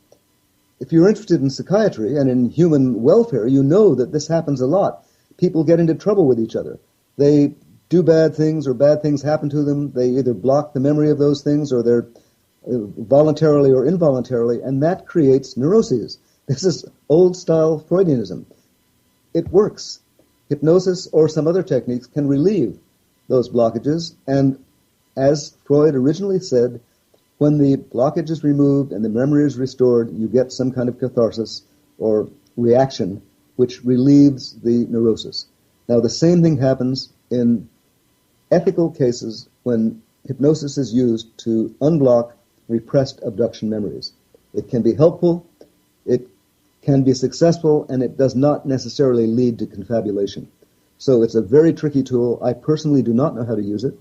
if you're interested in psychiatry and in human welfare, you know that this happens a lot. People get into trouble with each other. They do bad things or bad things happen to them. They either block the memory of those things or they're voluntarily or involuntarily, and that creates neuroses. This is old-style Freudianism. It works. Hypnosis or some other techniques can relieve those blockages, and as Freud originally said, when the blockage is removed and the memory is restored, you get some kind of catharsis or reaction which relieves the neurosis. Now, the same thing happens in ethical cases when hypnosis is used to unblock repressed abduction memories. It can be helpful, it can be successful, and it does not necessarily lead to confabulation. So it's a very tricky tool. I personally do not know how to use it,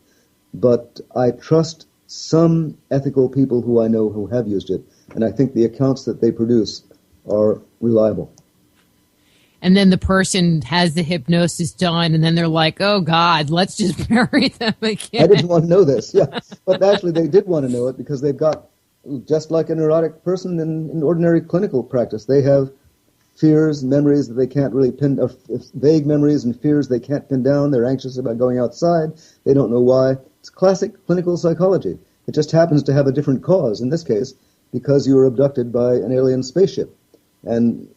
but I trust some ethical people who I know who have used it, and I think the accounts that they produce are reliable. And then the person has the hypnosis done, and then they're like, oh, God, let's just bury them again. I didn't want to know this, yeah. But actually they did want to know it because they've got, just like a neurotic person in ordinary clinical practice, they have fears, memories that they can't really pin, vague memories and fears they can't pin down. They're anxious about going outside. They don't know why. It's classic clinical psychology. It just happens to have a different cause, in this case, because you were abducted by an alien spaceship and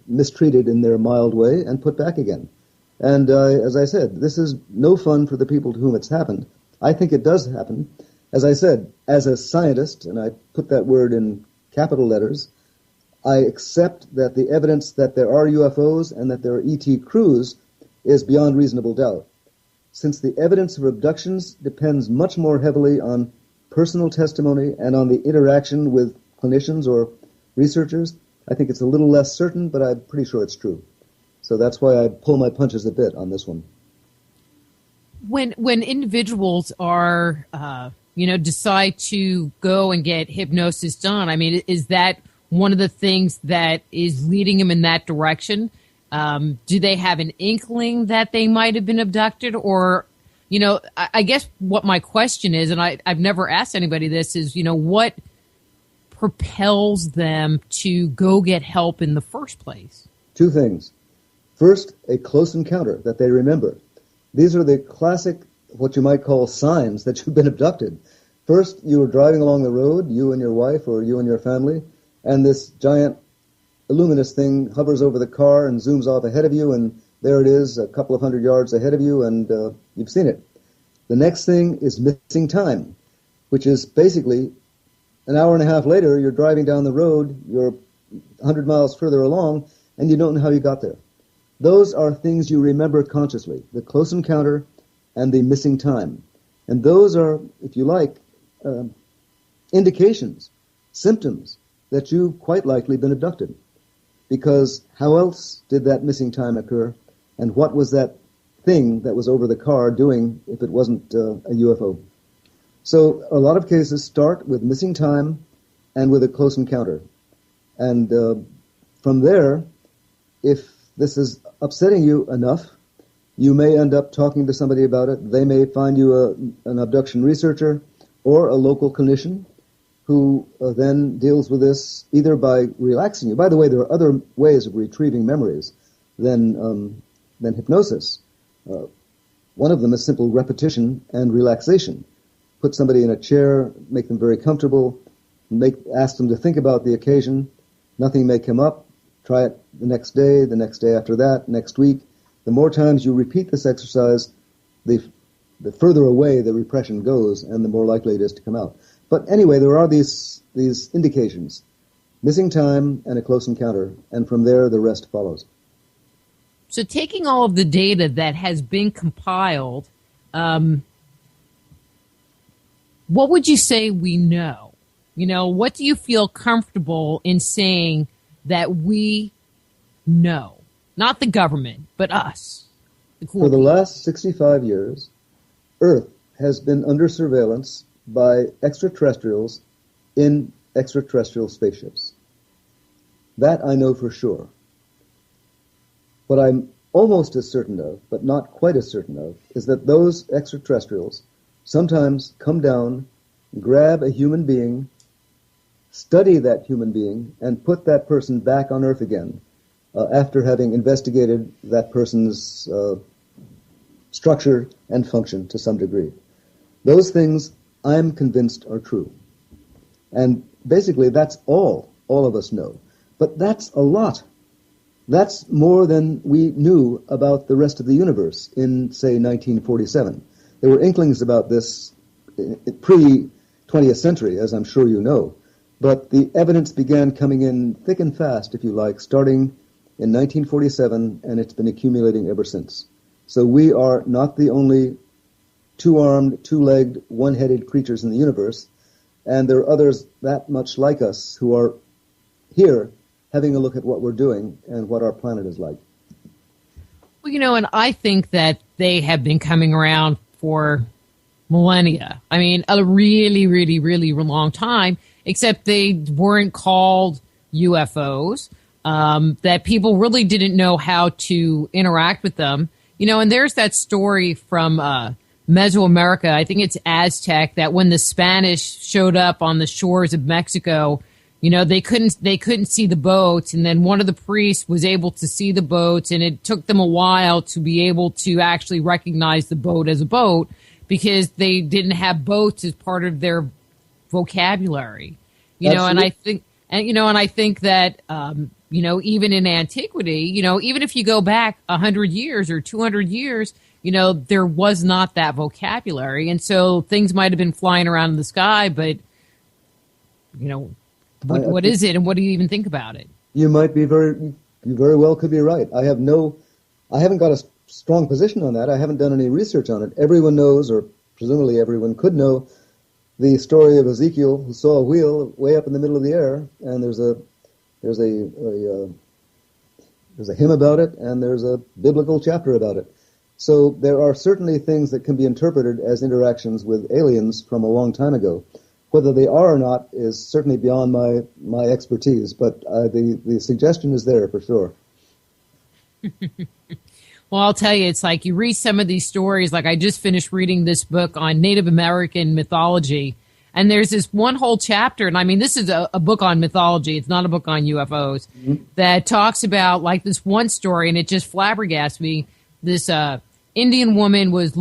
mistreated in their mild way and put back again. And as I said, this is no fun for the people to whom it's happened. I think it does happen. As I said, as a scientist, and I put that word in capital letters, I accept that the evidence that there are UFOs and that there are ET crews is beyond reasonable doubt. Since the evidence of abductions depends much more heavily on personal testimony and on the interaction with clinicians or researchers, I think it's a little less certain, but I'm pretty sure it's true. So that's why I pull my punches a bit on this one. When individuals are, decide to go and get hypnosis done, I mean, is that one of the things that is leading them in that direction? Do they have an inkling that they might have been abducted? Or, I guess what my question is, and I've never asked anybody this, is, what propels them to go get help in the first place? Two things. First, a close encounter that they remember. These are the classic, what you might call signs that you've been abducted. First, you were driving along the road, you and your wife or you and your family, and this giant luminous thing hovers over the car and zooms off ahead of you, and there it is, a couple of 100 yards ahead of you, and you've seen it. The next thing is missing time, which is basically an hour and a half later, you're driving down the road, you're 100 miles further along, and you don't know how you got there. Those are things you remember consciously, the close encounter and the missing time. And those are, if you like, indications, symptoms that you've quite likely been abducted. Because how else did that missing time occur? And what was that thing that was over the car doing if it wasn't a UFO? So a lot of cases start with missing time and with a close encounter. And from there, if this is upsetting you enough, you may end up talking to somebody about it. They may find you an abduction researcher or a local clinician who then deals with this either by relaxing you. By the way, there are other ways of retrieving memories than hypnosis. One of them is simple repetition and relaxation. Put somebody in a chair, make them very comfortable, ask them to think about the occasion. Nothing may come up. Try it the next day after that, next week. The more times you repeat this exercise, the further away the repression goes and the more likely it is to come out. But anyway, there are these indications. Missing time and a close encounter, and from there the rest follows. So taking all of the data that has been compiled, what would you say we know? What do you feel comfortable in saying that we know? Not the government, but us. For the last 65 years, Earth has been under surveillance by extraterrestrials in extraterrestrial spaceships. That I know for sure. What I'm almost as certain of, but not quite as certain of, is that those extraterrestrials sometimes come down, grab a human being, study that human being, and put that person back on Earth again after having investigated that person's structure and function to some degree. Those things, I'm convinced, are true. And basically, that's all of us know. But that's a lot. That's more than we knew about the rest of the universe in, say, 1947. There were inklings about this pre-20th century, as I'm sure you know. But the evidence began coming in thick and fast, if you like, starting in 1947, and it's been accumulating ever since. So we are not the only two-armed, two-legged, one-headed creatures in the universe, and there are others that much like us who are here having a look at what we're doing and what our planet is like. Well, and I think that they have been coming around for millennia. I mean, a really, really, really long time, except they weren't called UFOs, that people really didn't know how to interact with them. And there's that story from Mesoamerica, I think it's Aztec, that when the Spanish showed up on the shores of Mexico, they couldn't see the boats, and then one of the priests was able to see the boats, and it took them a while to be able to actually recognize the boat as a boat because they didn't have boats as part of their vocabulary. And I think that even in antiquity, even if you go back 100 years or 200 years, there was not that vocabulary, and so things might have been flying around in the sky, but what is it, and what do you even think about it? You very well could be right. I haven't got a strong position on that. I haven't done any research on it. Everyone knows, or presumably everyone could know, the story of Ezekiel who saw a wheel way up in the middle of the air, and there's a hymn about it, and there's a biblical chapter about it. So there are certainly things that can be interpreted as interactions with aliens from a long time ago. Whether they are or not is certainly beyond my expertise, but the suggestion is there for sure. Well, I'll tell you, it's like you read some of these stories, like I just finished reading this book on Native American mythology, and there's this one whole chapter, and I mean, this is a book on mythology, it's not a book on UFOs, that talks about like this one story, and it just flabbergasted me. This Indian woman was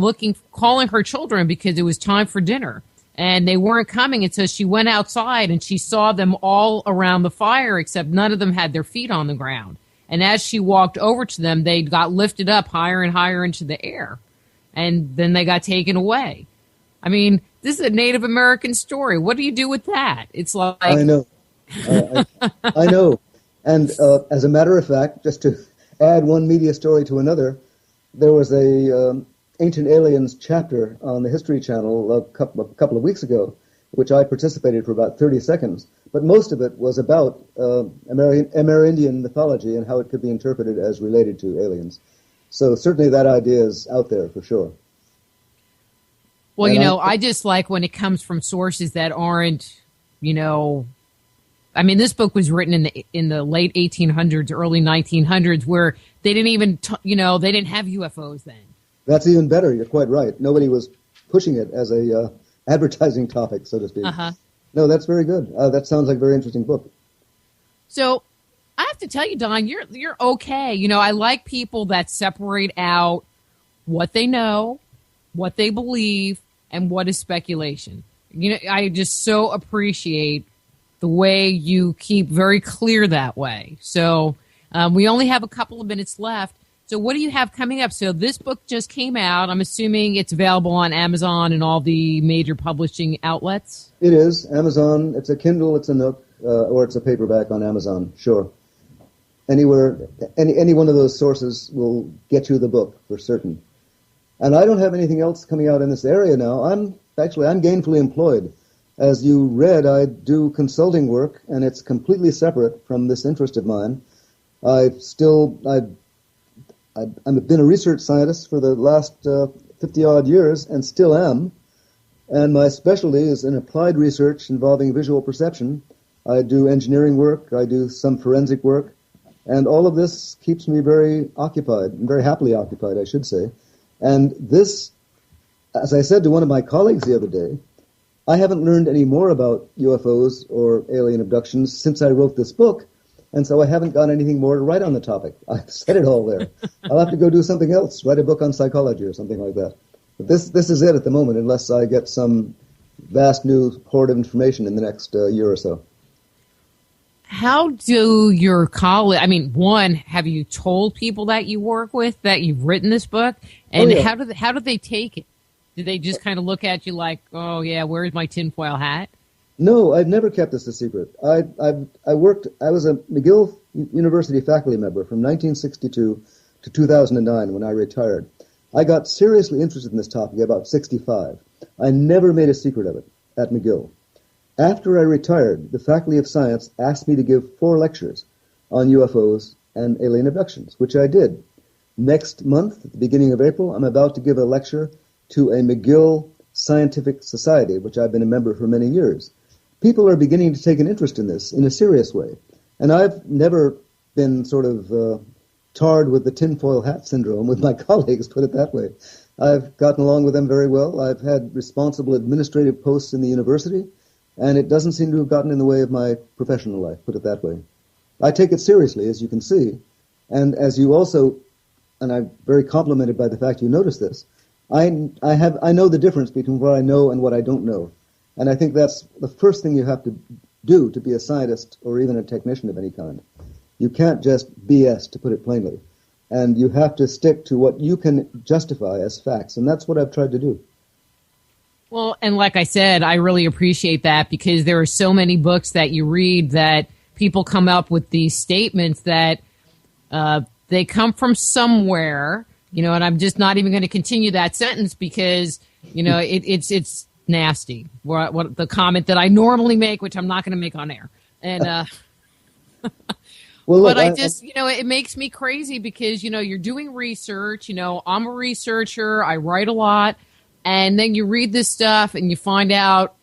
calling her children because it was time for dinner. And they weren't coming, and so she went outside and she saw them all around the fire, except none of them had their feet on the ground. And as she walked over to them, they got lifted up higher and higher into the air. And then they got taken away. I mean, this is a Native American story. What do you do with that? It's like... I know. I know. And as a matter of fact, just to add one media story to another, there was a... Ancient Aliens chapter on the History Channel a couple of weeks ago, which I participated for about 30 seconds. But most of it was about Amerindian mythology and how it could be interpreted as related to aliens. So certainly that idea is out there for sure. Well, I just like when it comes from sources that aren't, I mean, this book was written in the late 1800s, early 1900s, where they didn't even, they didn't have UFOs then. That's even better. You're quite right. Nobody was pushing it as a advertising topic, so to speak. Uh-huh. No, that's very good. That sounds like a very interesting book. So I have to tell you, Don, you're okay. I like people that separate out what they know, what they believe, and what is speculation. I just so appreciate the way you keep very clear that way. So we only have a couple of minutes left. So what do you have coming up? So this book just came out. I'm assuming it's available on Amazon and all the major publishing outlets? It is. Amazon. It's a Kindle, it's a Nook, or it's a paperback on Amazon. Sure. Anywhere, any one of those sources will get you the book for certain. And I don't have anything else coming out in this area now. I'm gainfully employed. As you read, I do consulting work, and it's completely separate from this interest of mine. I've been a research scientist for the last 50-odd years and still am, and my specialty is in applied research involving visual perception. I do engineering work, I do some forensic work, and all of this keeps me very occupied, very happily occupied, I should say. And this, as I said to one of my colleagues the other day, I haven't learned any more about UFOs or alien abductions since I wrote this book, and so I haven't got anything more to write on the topic. I've said it all there. I'll have to go do something else, write a book on psychology or something like that. But this is it at the moment, unless I get some vast new hoard of information in the next year or so. How do your colleagues, one, have you told people that you work with that you've written this book? And how do they take it? Do they just kind of look at you like, oh, yeah, where's my tinfoil hat? No, I've never kept this a secret. I was a McGill University faculty member from 1962 to 2009 when I retired. I got seriously interested in this topic at about 65. I never made a secret of it at McGill. After I retired, the Faculty of Science asked me to give 4 lectures on UFOs and alien abductions, which I did. Next month, at the beginning of April, I'm about to give a lecture to a McGill Scientific Society, which I've been a member for many years. People are beginning to take an interest in this in a serious way. And I've never been sort of tarred with the tinfoil hat syndrome with my colleagues, put it that way. I've gotten along with them very well. I've had responsible administrative posts in the university, and it doesn't seem to have gotten in the way of my professional life, put it that way. I take it seriously, as you can see, and as you also, and I'm very complimented by the fact you notice this, I know the difference between what I know and what I don't know. And I think that's the first thing you have to do to be a scientist or even a technician of any kind. You can't just BS, to put it plainly. And you have to stick to what you can justify as facts. And that's what I've tried to do. Well, and like I said, I really appreciate that because there are so many books that you read that people come up with these statements that they come from somewhere, and I'm just not even going to continue that sentence because, it's nasty. What the comment that I normally make, which I'm not going to make on air. And, well, look, but I just, it makes me crazy because, you're doing research, I'm a researcher, I write a lot. And then you read this stuff and you find out,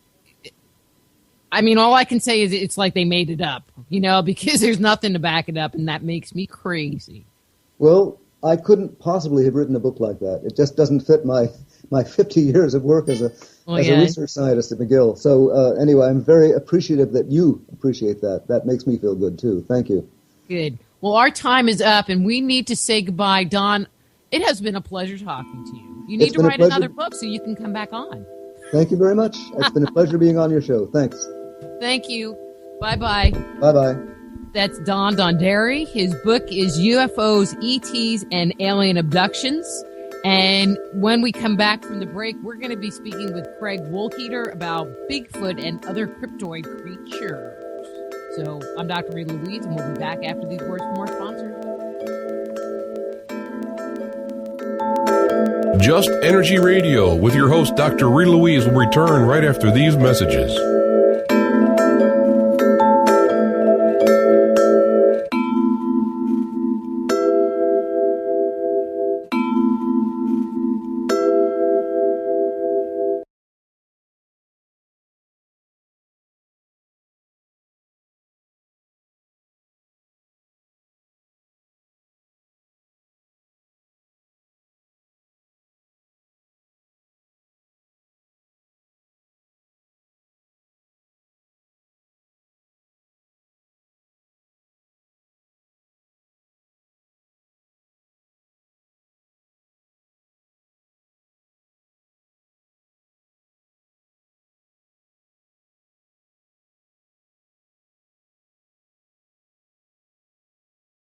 all I can say is it's like they made it up, because there's nothing to back it up, and that makes me crazy. Well, I couldn't possibly have written a book like that. It just doesn't fit my 50 years of work as a research scientist at McGill. So anyway, I'm very appreciative that you appreciate that. That makes me feel good, too. Thank you. Good. Well, our time is up, and we need to say goodbye. Don, it has been a pleasure talking to you. You need to write another book so you can come back on. Thank you very much. It's been a pleasure being on your show. Thanks. Thank you. Bye-bye. Bye-bye. That's Don Donderi. His book is UFOs, ETs, and Alien Abductions. And when we come back from the break, we're going to be speaking with Craig Wolketer about Bigfoot and other cryptoid creatures. So I'm Dr. Rita Louise, and we'll be back after these words from our sponsors. Just Energy Radio with your host, Dr. Rita Louise, will return right after these messages.